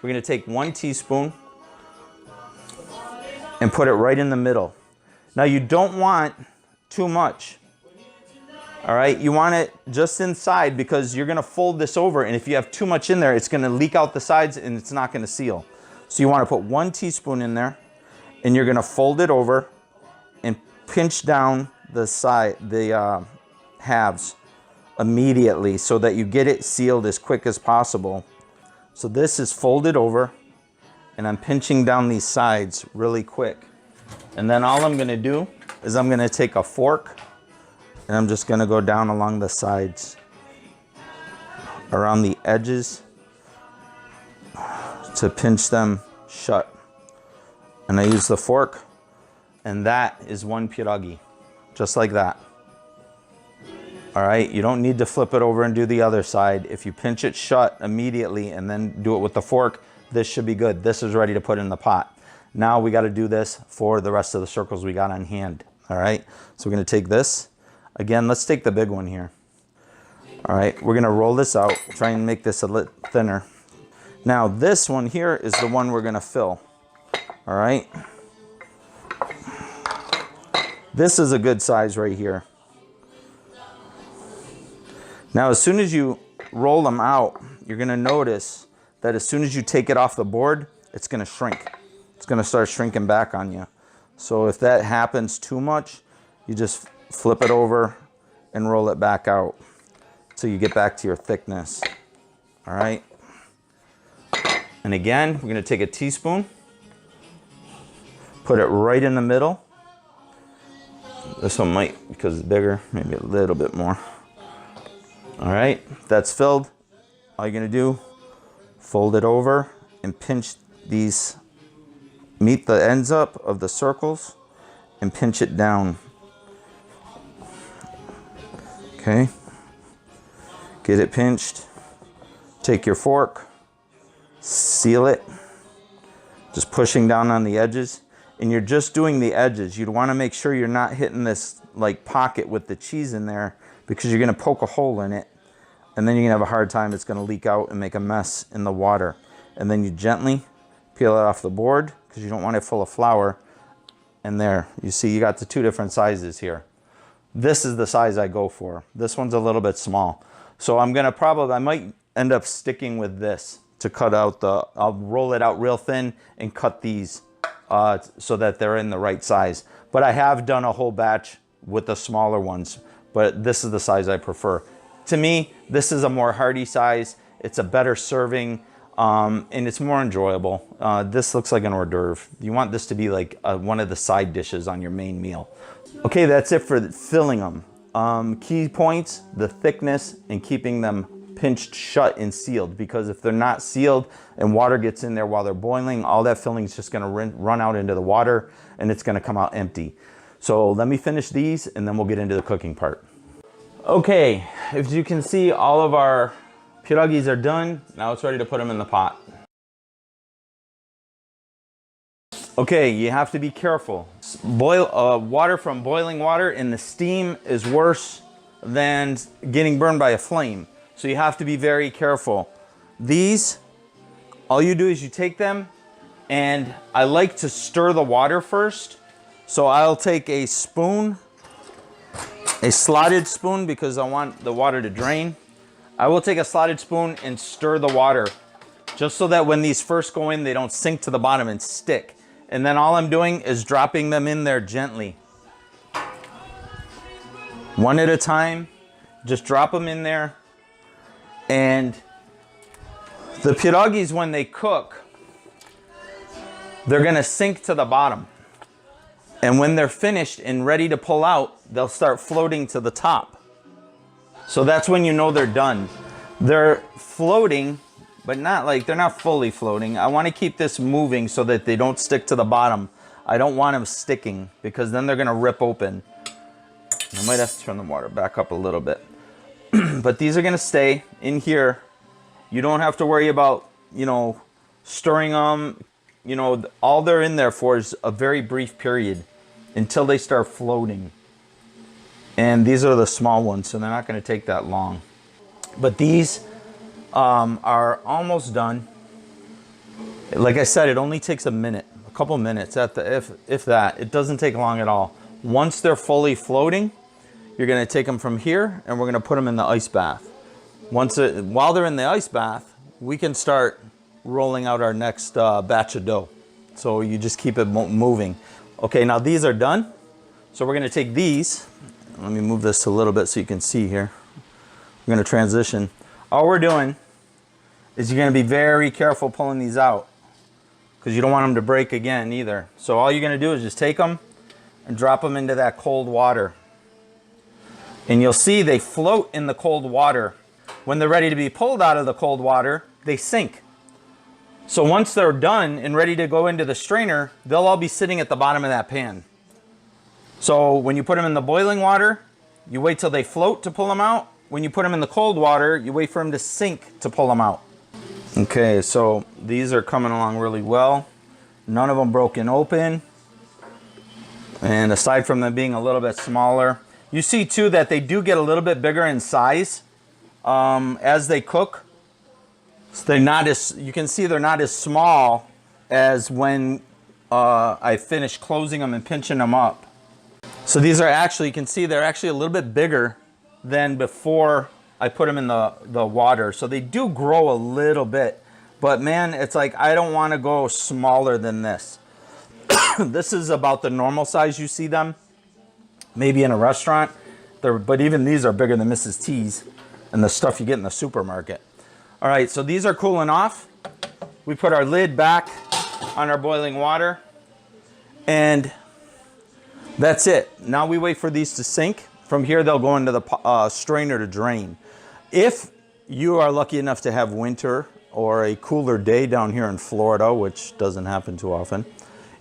We're gonna take 1 teaspoon and put it right in the middle. Now you don't want too much. All right, you want it just inside because you're gonna fold this over, and if you have too much in there, it's gonna leak out the sides and it's not gonna seal. So you wanna put 1 teaspoon in there, and you're gonna fold it over and pinch down the halves immediately so that you get it sealed as quick as possible. So this is folded over, and I'm pinching down these sides really quick. And then all I'm gonna do is I'm gonna take a fork, and I'm just gonna go down along the sides, around the edges, to pinch them shut. And I use the fork, and that is 1 pierogi, just like that. All right, you don't need to flip it over and do the other side. If you pinch it shut immediately and then do it with the fork, this should be good. This is ready to put in the pot. Now we got to do this for the rest of the circles we got on hand. All right, so we're going to take this. Again, let's take the big one here. All right, we're going to roll this out, try and make this a little thinner. Now this one here is the one we're going to fill. All right, this is a good size right here. Now, as soon as you roll them out, you're gonna notice that as soon as you take it off the board, it's gonna shrink. It's gonna start shrinking back on you. So if that happens too much, you just flip it over and roll it back out so you get back to your thickness. All right. And again, we're gonna take a teaspoon, put it right in the middle. This one might, because it's bigger, maybe a little bit more. All right, that's filled. All you're gonna do, fold it over and pinch these, meet the ends up of the circles and pinch it down. Okay, get it pinched. Take your fork, seal it, just pushing down on the edges. And you're just doing the edges. You'd wanna make sure you're not hitting this like pocket with the cheese in there, because you're gonna poke a hole in it, and then you're gonna have a hard time. It's gonna leak out and make a mess in the water. And then you gently peel it off the board, because you don't want it full of flour. And there, you see you got the 2 different sizes here. This is the size I go for. This one's a little bit small. So I'm gonna I might end up sticking with this to cut out I'll roll it out real thin and cut these so that they're in the right size. But I have done a whole batch with the smaller ones, but this is the size I prefer. To me, this is a more hearty size. It's a better serving, and it's more enjoyable. This looks like an hors d'oeuvre. You want this to be like one of the side dishes on your main meal. Okay, that's it for filling them. Key points, the thickness and keeping them pinched shut and sealed, because if they're not sealed and water gets in there while they're boiling, all that filling is just gonna run out into the water and it's gonna come out empty. So let me finish these and then we'll get into the cooking part. Okay, as you can see, all of our pierogies are done. Now it's ready to put them in the pot. Okay, you have to be careful. Water from boiling water and the steam is worse than getting burned by a flame. So you have to be very careful. These, all you do is you take them, and I like to stir the water first. So I'll take a spoon, a slotted spoon, because I want the water to drain. I will take a slotted spoon and stir the water, just so that when these first go in, they don't sink to the bottom and stick. And then all I'm doing is dropping them in there gently. One at a time, just drop them in there. And the pierogies, when they cook, they're gonna sink to the bottom. And when they're finished and ready to pull out, they'll start floating to the top. So that's when you know they're done. They're floating, but not like, they're not fully floating. I wanna keep this moving so that they don't stick to the bottom. I don't want them sticking, because then they're gonna rip open. I might have to turn the water back up a little bit. But these are gonna stay in here. You don't have to worry about, you know, stirring them. You know, all they're in there for is a very brief period. until they start floating. And these are the small ones, so they're not going to take that long. But these are almost done. Like I said, it only takes a minute, a couple minutes at the, if that. It doesn't take long at all. Once they're fully floating, you're going to take them from here and we're going to put them in the ice bath. While they're in the ice bath, we can start rolling out our next batch of dough. So you just keep it moving. Okay, now these are done. So we're going to take these. Let me move this a little bit so you can see here. We're going to transition. All we're doing is you're going to be very careful pulling these out because you don't want them to break again either. So all you're going to do is just take them and drop them into that cold water. And you'll see they float in the cold water. When they're ready to be pulled out of the cold water, they sink. So once they're done and ready to go into the strainer, they'll all be sitting at the bottom of that pan. So when you put them in the boiling water, you wait till they float to pull them out. When you put them in the cold water, you wait for them to sink to pull them out. Okay, so these are coming along really well. None of them broken open. And aside from them being a little bit smaller, you see too that they do get a little bit bigger in size as they cook. So they're not as, you can see they're not as small as when I finish closing them and pinching them up. So these are actually, you can see they're actually a little bit bigger than before I put them in the water. So they do grow a little bit, but man, it's like, I don't want to go smaller than this. This is about the normal size you see them, maybe in a restaurant. But even these are bigger than Mrs. T's and the stuff you get in the supermarket. All right, so these are cooling off. We put our lid back on our boiling water and that's it. Now we wait for these to sink. From here, they'll go into the strainer to drain. If you are lucky enough to have winter or a cooler day down here in Florida, which doesn't happen too often,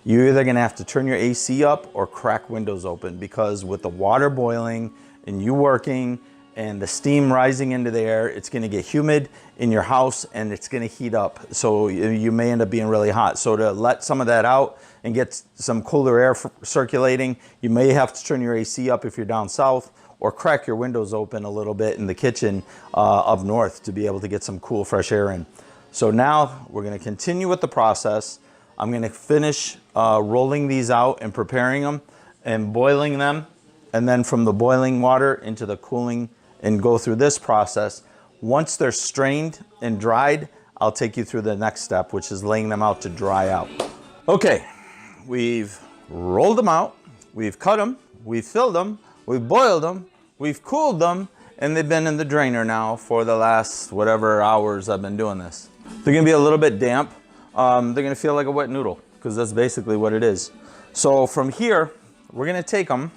you're either gonna have to turn your AC up or crack windows open, because with the water boiling and you working and the steam rising into the air, it's gonna get humid in your house and it's gonna heat up. So you may end up being really hot. So to let some of that out and get some cooler air circulating, you may have to turn your AC up if you're down south, or crack your windows open a little bit in the kitchen up north to be able to get some cool, fresh air in. So now we're gonna continue with the process. I'm gonna finish rolling these out and preparing them and boiling them, and then from the boiling water into the cooling and go through this process. Once they're strained and dried, I'll take you through the next step, which is laying them out to dry out. Okay, we've rolled them out, we've cut them, we've filled them, we've boiled them, we've cooled them, and they've been in the drainer now for the last whatever hours I've been doing this. They're gonna be a little bit damp. They're gonna feel like a wet noodle, because that's basically what it is. So from here, we're gonna take them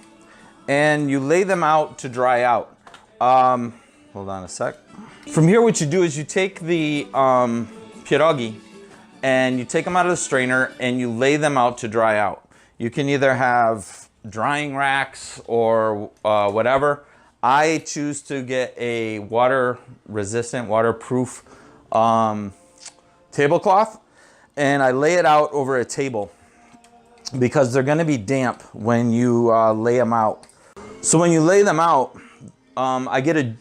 and you lay them out to dry out. Hold on a sec. From here, what you do is you take the pierogi and you take them out of the strainer and you lay them out to dry out. You can either have drying racks or whatever. I choose to get a water resistant, waterproof tablecloth, and I lay it out over a table because they're gonna be damp when you lay them out. So when you lay them out, I get a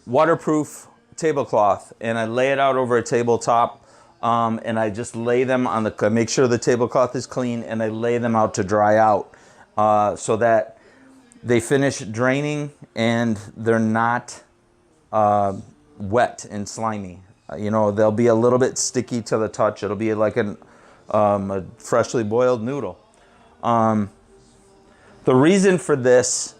waterproof tablecloth and I lay it out over a tabletop, and I just lay them on the, make sure the tablecloth is clean, and I lay them out to dry out so that they finish draining and they're not wet and slimy. You know, they'll be a little bit sticky to the touch. It'll be like a freshly boiled noodle. The reason for this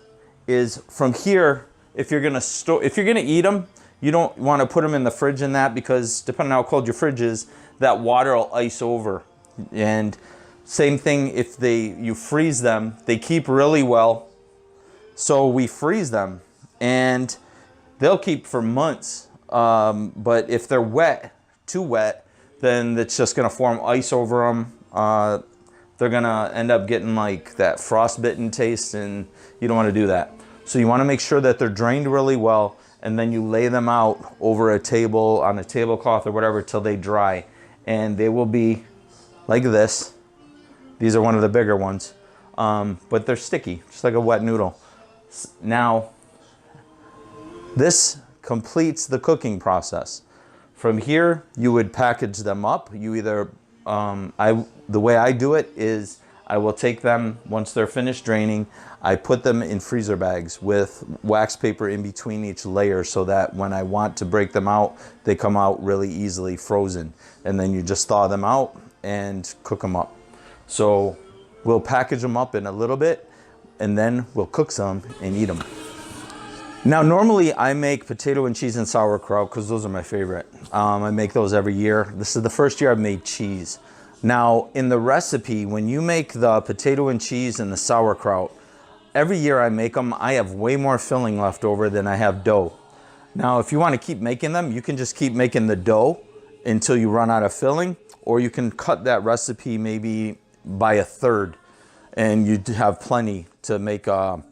is from here, if you're gonna eat them, you don't want to put them in the fridge in that, because depending on how cold your fridge is, that water will ice over. And same thing if you freeze them, they keep really well. So we freeze them and they'll keep for months. But if they're wet, too wet, then it's just gonna form ice over them. They're gonna end up getting like that frostbitten taste, and you don't wanna do that. So you wanna make sure that they're drained really well, and then you lay them out over a table, on a tablecloth or whatever, till they dry. And they will be like this. These are one of the bigger ones. but they're sticky, just like a wet noodle. Now, this completes the cooking process. From here, you would package them up. You either, the way I do it is I will take them, once they're finished draining, I put them in freezer bags with wax paper in between each layer so that when I want to break them out, they come out really easily frozen. And then you just thaw them out and cook them up. So we'll package them up in a little bit and then we'll cook some and eat them. Now, normally I make potato and cheese and sauerkraut because those are my favorite. I make those every year. This is the first year I've made cheese. Now, in the recipe, when you make the potato and cheese and the sauerkraut, every year I make them, I have way more filling left over than I have dough. Now, if you want to keep making them, you can just keep making the dough until you run out of filling, or you can cut that recipe maybe by a third, and you have plenty to make a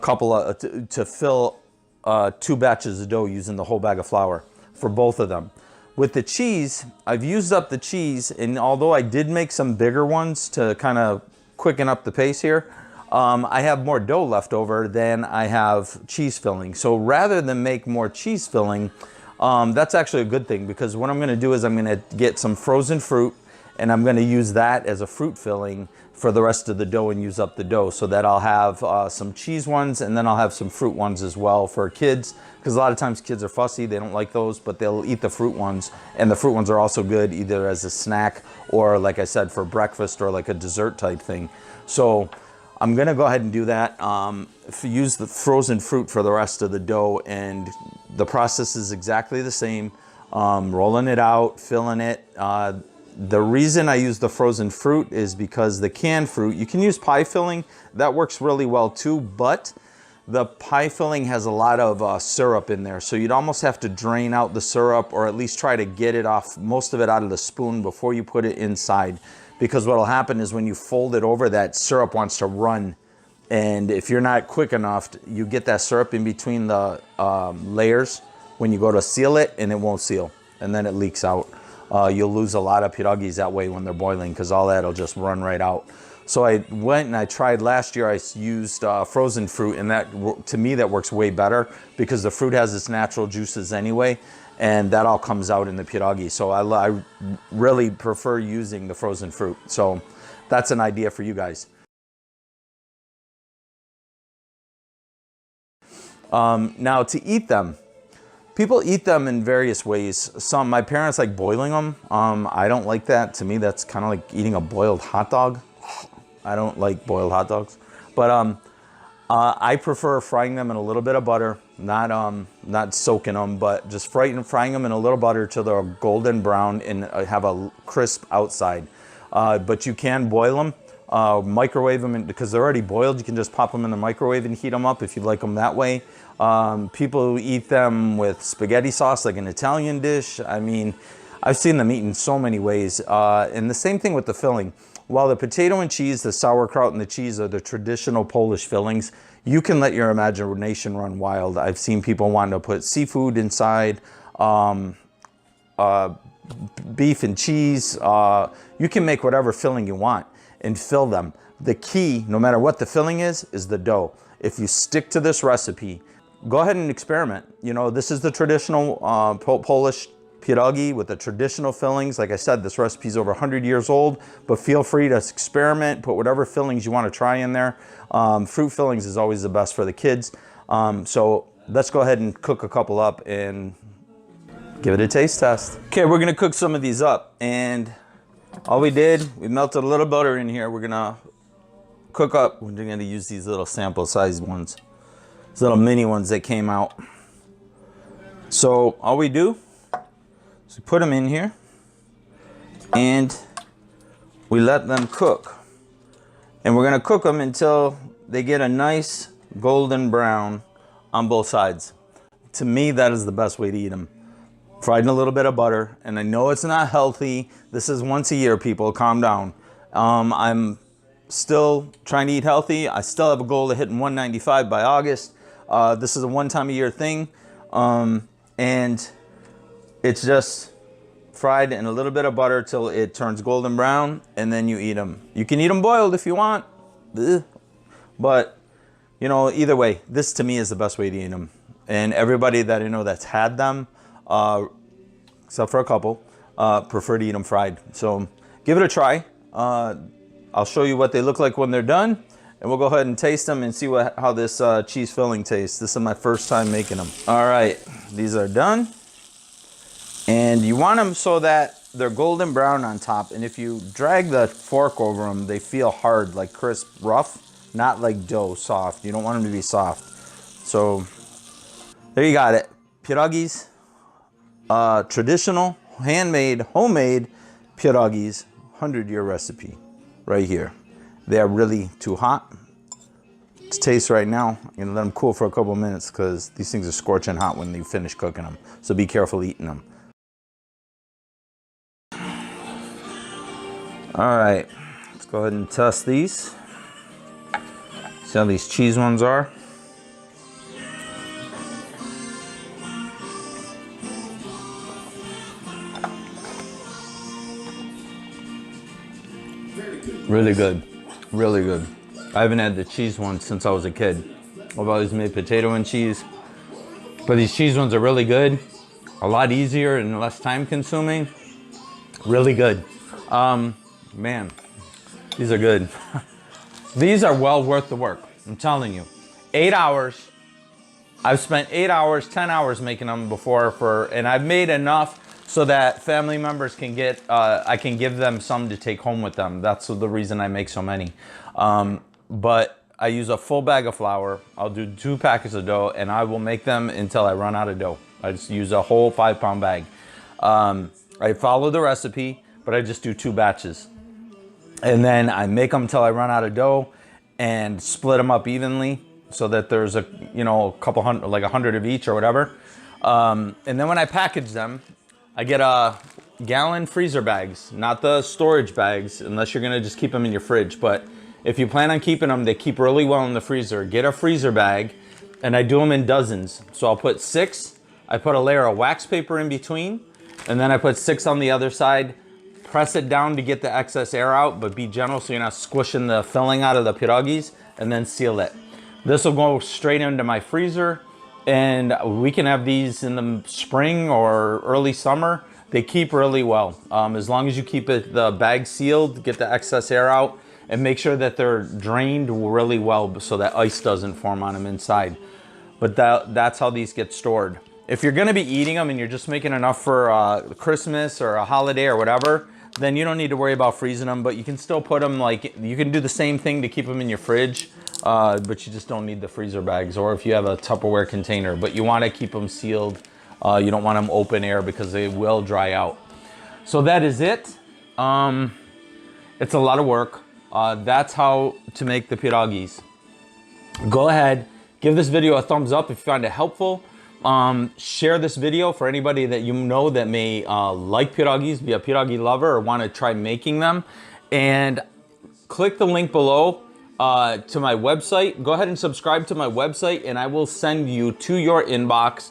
couple of, to fill 2 batches of dough using the whole bag of flour for both of them. With the cheese, I've used up the cheese, and although I did make some bigger ones to kind of quicken up the pace here, I have more dough left over than I have cheese filling. So rather than make more cheese filling, that's actually a good thing, because what I'm going to do is I'm going to get some frozen fruit, and I'm going to use that as a fruit filling for the rest of the dough and use up the dough, so that I'll have some cheese ones, and then I'll have some fruit ones as well for kids, because a lot of times kids are fussy, they don't like those, but they'll eat the fruit ones, and the fruit ones are also good either as a snack or, like I said, for breakfast or like a dessert type thing. So I'm gonna go ahead and do that. Use the frozen fruit for the rest of the dough, and the process is exactly the same. Rolling it out, filling it. The reason I use the frozen fruit is because the canned fruit, you can use pie filling, that works really well too, but the pie filling has a lot of syrup in there, so you'd almost have to drain out the syrup, or at least try to get it off, most of it out of the spoon before you put it inside. Because what will happen is when you fold it over, that syrup wants to run, and if you're not quick enough, you get that syrup in between the layers when you go to seal it, and it won't seal, and then it leaks out. You'll lose a lot of pierogies that way when they're boiling, because all that will just run right out. So I went and I tried last year, I used frozen fruit, and that, to me, that works way better, because the fruit has its natural juices anyway, and that all comes out in the pierogi. So I really prefer using the frozen fruit. So that's an idea for you guys. Now, to eat them, people eat them in various ways. My parents like boiling them. I don't like that. To me, that's kind of like eating a boiled hot dog. I don't like boiled hot dogs, but I prefer frying them in a little bit of butter, not soaking them, but just frying them in a little butter till they're golden brown and have a crisp outside. But you can boil them, microwave them, because they're already boiled. You can just pop them in the microwave and heat them up if you like them that way. People eat them with spaghetti sauce, like an Italian dish. I mean, I've seen them eaten so many ways. And the same thing with the filling. While the potato and cheese, the sauerkraut and the cheese are the traditional Polish fillings, you can let your imagination run wild. I've seen people wanting to put seafood inside, beef and cheese. You can make whatever filling you want and fill them. The key, no matter what the filling is the dough. If you stick to this recipe, go ahead and experiment. You know, this is the traditional Polish pierogi with the traditional fillings. Like I said, this recipe is over 100 years old, but feel free to experiment, put whatever fillings you want to try in there. Fruit fillings is always the best for the kids. So let's go ahead and cook a couple up and give it a taste test. Okay, we're gonna cook some of these up, and all we melted a little butter in here. We're gonna cook up, we're gonna use these little sample size ones, these little mini ones that came out. So all we do, so put them in here and we let them cook. And we're gonna cook them until they get a nice golden brown on both sides. To me, that is the best way to eat them. Fried in a little bit of butter. And I know it's not healthy. This is once a year, people, calm down. I'm still trying to eat healthy. I still have a goal of hitting 195 by August. This is a one-time a year thing. And it's just fried in a little bit of butter till it turns golden brown, and then you eat them. You can eat them boiled if you want, ugh. But, you know, either way, this to me is the best way to eat them. And everybody that I know that's had them, except for a couple, prefer to eat them fried. So give it a try. I'll show you what they look like when they're done, and we'll go ahead and taste them and see how this cheese filling tastes. This is my first time making them. All right, these are done. And you want them so that they're golden brown on top, and if you drag the fork over them, they feel hard, like crisp, rough, not like dough, soft. You don't want them to be soft. So there you got it. Pierogies, traditional, handmade, homemade pierogies, 100-year recipe right here. They're really too hot to taste right now. I'm gonna let them cool for a couple minutes because these things are scorching hot when you finish cooking them. So be careful eating them. All right, let's go ahead and test these. See how these cheese ones are. Really good, really good. I haven't had the cheese ones since I was a kid. I've always made potato and cheese, but these cheese ones are really good. A lot easier and less time consuming. Really good. Man, these are good. These are well worth the work, I'm telling you. 8 hours. I've spent 8 hours, 10 hours making them before and I've made enough so that family members can get, I can give them some to take home with them. That's the reason I make so many. But I use a full bag of flour. I'll do 2 packets of dough and I will make them until I run out of dough. I just use a whole 5-pound bag. I follow the recipe, but I just do 2 batches. And then I make them till I run out of dough and split them up evenly so that there's a couple hundred, like 100 of each or whatever. And then when I package them, I get a gallon freezer bags, not the storage bags, unless you're gonna just keep them in your fridge. But if you plan on keeping them, they keep really well in the freezer. Get a freezer bag, and I do them in dozens. So I'll put 6, I put a layer of wax paper in between, and then I put 6 on the other side. Press it down to get the excess air out, but be gentle so you're not squishing the filling out of the pierogies, and then seal it. This will go straight into my freezer, and we can have these in the spring or early summer. They keep really well. As long as you keep the bag sealed, get the excess air out, and make sure that they're drained really well so that ice doesn't form on them inside. But that's how these get stored. If you're gonna be eating them and you're just making enough for Christmas or a holiday or whatever, then you don't need to worry about freezing them, but you can still put them, like, you can do the same thing to keep them in your fridge, but you just don't need the freezer bags, or if you have a Tupperware container, but you wanna keep them sealed. You don't want them open air because they will dry out. So that is it. It's a lot of work. That's how to make the pierogies. Go ahead, give this video a thumbs up if you find it helpful. Share this video for anybody that you know that may like pierogies, be a pierogi lover, or want to try making them. And click the link below to my website. Go ahead and subscribe to my website, and I will send you to your inbox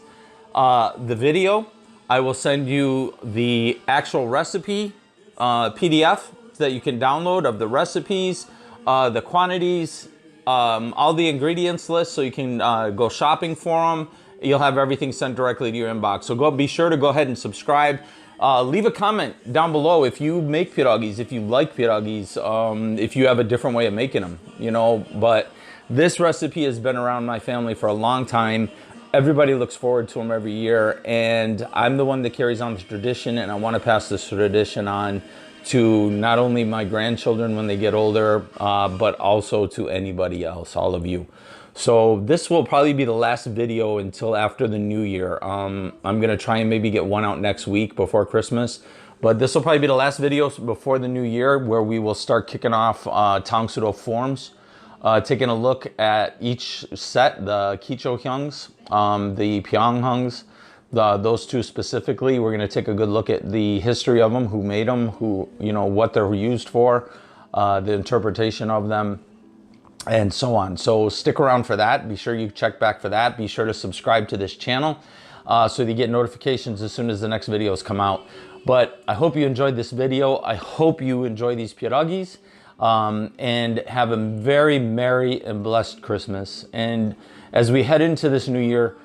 the video. I will send you the actual recipe PDF that you can download of the recipes, the quantities, all the ingredients list, so you can go shopping for them. You'll have everything sent directly to your inbox. So be sure to go ahead and subscribe. Leave a comment down below if you make pierogies, if you like pierogies, if you have a different way of making them, But this recipe has been around my family for a long time. Everybody looks forward to them every year, and I'm the one that carries on the tradition, and I want to pass this tradition on to not only my grandchildren when they get older, but also to anybody else, all of you. So this will probably be the last video until after the new year. I'm gonna try and maybe get one out next week before Christmas, but this will probably be the last video before the new year, where we will start kicking off Tangsudo forms, taking a look at each set, the Kichohyeongs, the Pyeonghungs, those 2 specifically. We're gonna take a good look at the history of them, who made them, what they're used for, the interpretation of them, and so on. So stick around for that. Be sure you check back for that. Be sure to subscribe to this channel so that you get notifications as soon as the next videos come out. But I hope you enjoyed this video. I hope you enjoy these pierogies. and have a very merry and blessed Christmas. And as we head into this new year,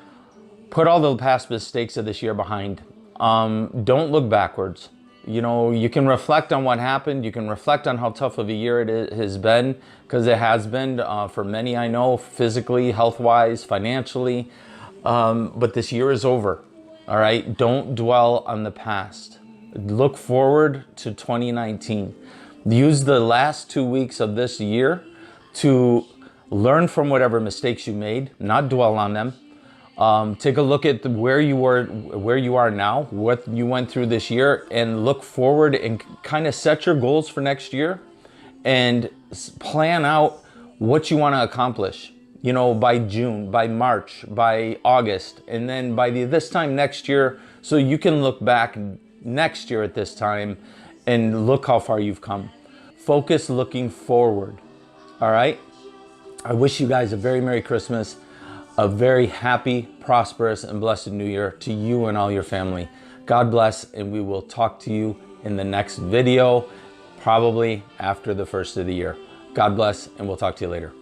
put all the past mistakes of this year behind. Don't look backwards. You know, you can reflect on what happened. You can reflect on how tough of a year it has been, because it has been for many, I know, physically, health-wise, financially. But this year is over, all right? Don't dwell on the past. Look forward to 2019. Use the last 2 weeks of this year to learn from whatever mistakes you made, not dwell on them. Take a look at where you are now, what you went through this year, and look forward and kind of set your goals for next year and plan out what you want to accomplish, you know, by June, by March, by August, and then by this time next year, so you can look back next year at this time and look how far you've come. Focus looking forward, all right? I wish you guys a very Merry Christmas, a very happy, prosperous, and blessed New Year to you and all your family. God bless, and we will talk to you in the next video, probably after the first of the year. God bless, and we'll talk to you later.